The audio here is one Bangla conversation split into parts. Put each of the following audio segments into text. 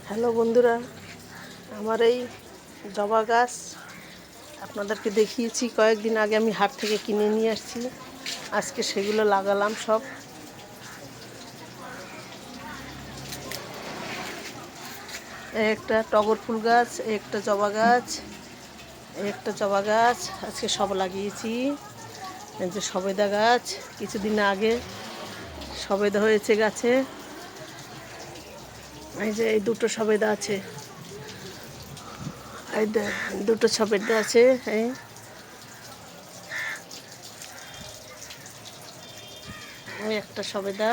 হ্যালো বন্ধুরা, আমার এই জবা গাছ আপনাদেরকে দেখিয়েছি কয়েকদিন আগে। আমি হাট থেকে কিনে নিয়ে আসছি, আজকে সেগুলো লাগালাম সব। একটা টগর ফুল গাছ, একটা জবা গাছ, একটা জবা গাছ আজকে সব লাগিয়েছি। এই যে সবেদা গাছ, কিছুদিন আগে সবেদা হয়েছে গাছে। এই যে এই দুটো সবেদা আছে, এই দুটো সবেদা আছে। এই একটা সবেদা।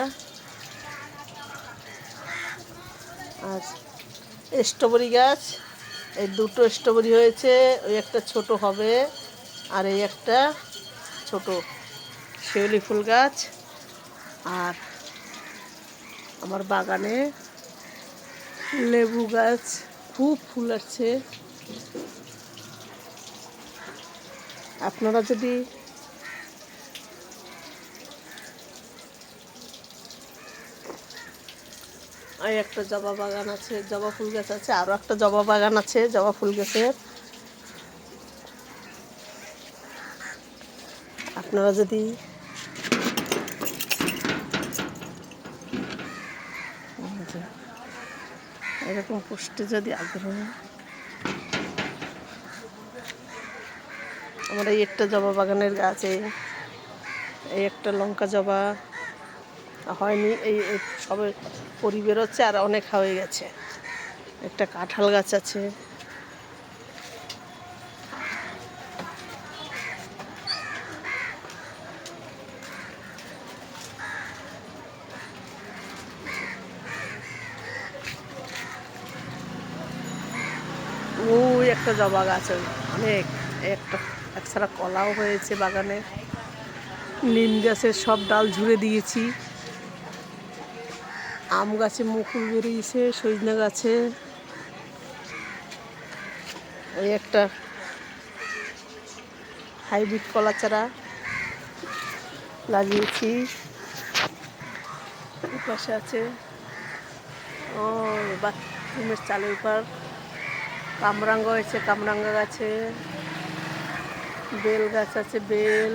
আর স্ট্রবেরি গাছ, এই দুটো স্ট্রবেরি হয়েছে, ওই একটা ছোট হবে আর এই একটা ছোট। শিউলি ফুল গাছ। আর আমার বাগানে লেবু গাছ, খুব ফুল আসছে। আপনারা যদি এই একটা জবা বাগান আছে, জবা ফুল গাছ আছে, আরও একটা জবা বাগান আছে জবা ফুল গাছের। আপনারা যদি এরকম পুষ্টি যদি আগ্রহ, আমার এই একটা জবা বাগানের গাছে এই একটা লঙ্কা জবা হয়নি, এই সবে পরি বেরোচ্ছে, আর অনেক হয়ে গেছে। একটা কাঁঠাল গাছ আছে। ওই একটা জবা গাছ, অনেক একটা একছাড়া কলাও হয়েছে বাগানে। নিম গাছের সব ডাল ঝুড়ে দিয়েছি। আম গাছে মুকুল বেরিয়েছে, সজনে গাছে ওই একটা হাইব্রিড কলা চারা লাগিয়েছি। পাশে আছে ও বাথরুমের চালের উপর কামরাঙ্গা হয়েছে, কামরাঙ্গা গাছে বেল গাছ আছে, বেল